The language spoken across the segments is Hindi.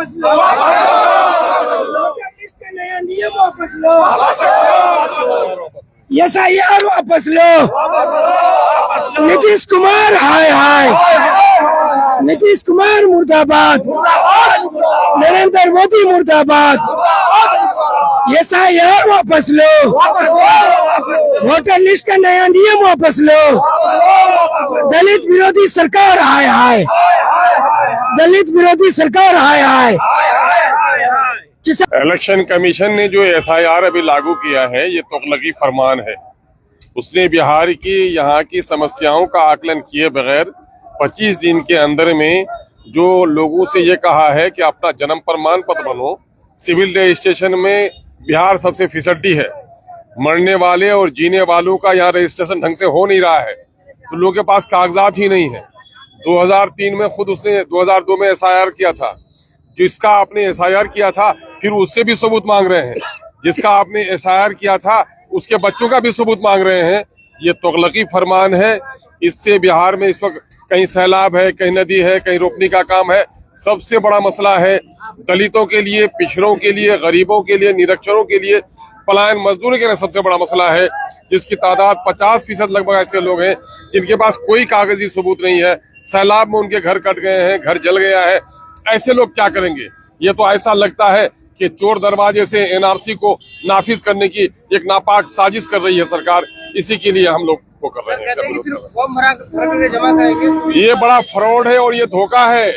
वापस लो, वोटर लिस्ट का नया नियम वापस लो, SIR वापस लो, नीतीश कुमार हाय हाय, नीतीश कुमार मुर्दाबाद, नरेंद्र मोदी मुर्दाबाद, SIR वापस लो, वोटर लिस्ट का नया नियम वापस लो, दलित विरोधी सरकार हाय हाय, दलित विरोधी सरकार हाय हाय। इलेक्शन कमीशन ने जो SIR अभी लागू किया है, ये तुगलकी फरमान है। उसने बिहार की यहाँ की समस्याओं का आकलन किए बगैर 25 दिन के अंदर में जो लोगों से ये कहा है कि अपना जन्म प्रमाण पत्र बनो, सिविल रजिस्ट्रेशन में बिहार सबसे फिसड्डी है, मरने वाले और जीने वालों का यहाँ रजिस्ट्रेशन ढंग से हो नहीं रहा है, तो लोगों के पास कागजात ही नहीं है। 2003 में खुद उसने 2002 में SIR किया था, जिसका आपने SIR किया था फिर उससे भी सबूत मांग रहे हैं, जिसका आपने SIR किया था उसके बच्चों का भी सबूत मांग रहे हैं। ये तुगलकी फरमान है। इससे बिहार में इस वक्त कहीं सैलाब है, कहीं नदी है, कहीं रोकने का काम है। सबसे बड़ा मसला है दलितों के लिए, पिछड़ों के लिए, गरीबों के लिए, निरक्षरों के लिए, पलायन मजदूरों के लिए सबसे बड़ा मसला है, जिसकी तादाद 50% लगभग ऐसे लोग हैं जिनके पास कोई कागजी सबूत नहीं है। सैलाब में उनके घर कट गए हैं, घर जल गया है। ऐसे लोग क्या करेंगे? ये तो ऐसा लगता है कि चोर दरवाजे से NRC को नाफिज करने की एक नापाक साजिश कर रही है सरकार। इसी के लिए हम लोग को कर रहे हैं। ये बड़ा फ्रॉड है और ये धोखा है।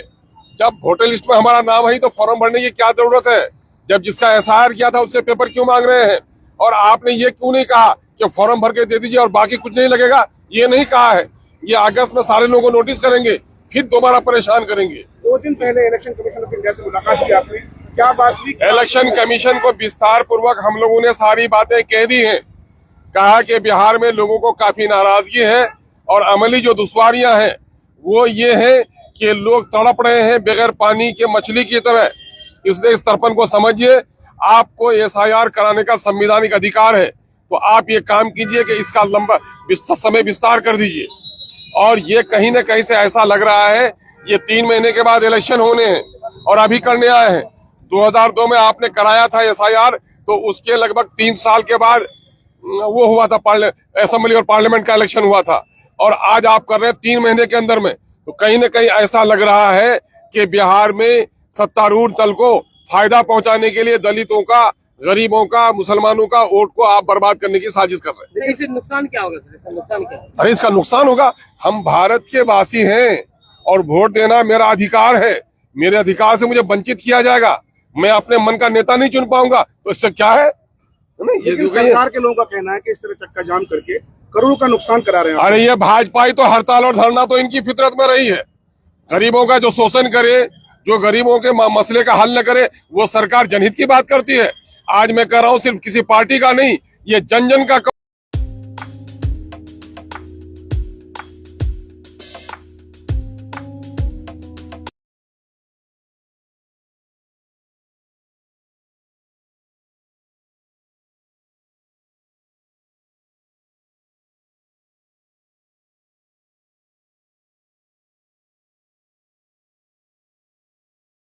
जब वोटर लिस्ट में हमारा नाम है तो फॉर्म भरने की क्या जरूरत है? जब जिसका SIR किया था उससे पेपर क्यों मांग रहे हैं? और आपने ये क्यों नहीं कहा कि फॉर्म भर के दे दीजिए और बाकी कुछ नहीं लगेगा? ये नहीं कहा है। ये अगस्त में सारे लोगों को नोटिस करेंगे, फिर दोबारा परेशान करेंगे। 2 दिन पहले इलेक्शन कमीशन ऑफ इंडिया से मुलाकात की आपने, क्या बात हुई? इलेक्शन कमीशन को विस्तार पूर्वक हम लोगों ने सारी बातें कह दी हैं। कहा कि बिहार में लोगों को काफी नाराजगी है और अमली जो दुश्वारियां हैं वो ये है कि लोग तड़प रहे हैं बगैर पानी के मछली की तरह। इसलिए इस तड़पन को समझिए। आपको SIR कराने का संवैधानिक अधिकार है, तो आप ये काम कीजिए कि इसका लंबा समय विस्तार कर दीजिए। और ये कहीं न कहीं से ऐसा लग रहा है ये 3 महीने के बाद इलेक्शन होने हैं और अभी करने आए हैं। 2002 में आपने कराया था SIR, तो उसके लगभग 3 साल के बाद वो हुआ था, असेंबली और पार्लियामेंट का इलेक्शन हुआ था, और आज आप कर रहे हैं 3 महीने के अंदर में। तो कहीं न कहीं ऐसा लग रहा है कि बिहार में सत्तारूढ़ दल को फायदा पहुंचाने के लिए दलितों का, गरीबों का, मुसलमानों का वोट को आप बर्बाद करने की साजिश कर रहे हैं। इससे नुकसान क्या होगा? इसका नुकसान क्या? अरे इसका नुकसान होगा, हम भारत के वासी हैं और वोट देना मेरा अधिकार है। मेरे अधिकार से मुझे वंचित किया जाएगा, मैं अपने मन का नेता नहीं चुन पाऊंगा, तो इससे क्या है? लेकिन सरकार के लोगों का कहना है कि इस तरह चक्का जाम करके करोड़ों का नुकसान करा रहे हैं। अरे ये भाजपाई तो हड़ताल और धरना तो इनकी फितरत में रही है। गरीबों का जो शोषण करे, जो गरीबों के मसले का हल न करे, वो सरकार जनहित की बात करती है। आज मैं कह रहा हूँ सिर्फ किसी पार्टी का नहीं, ये जन जन का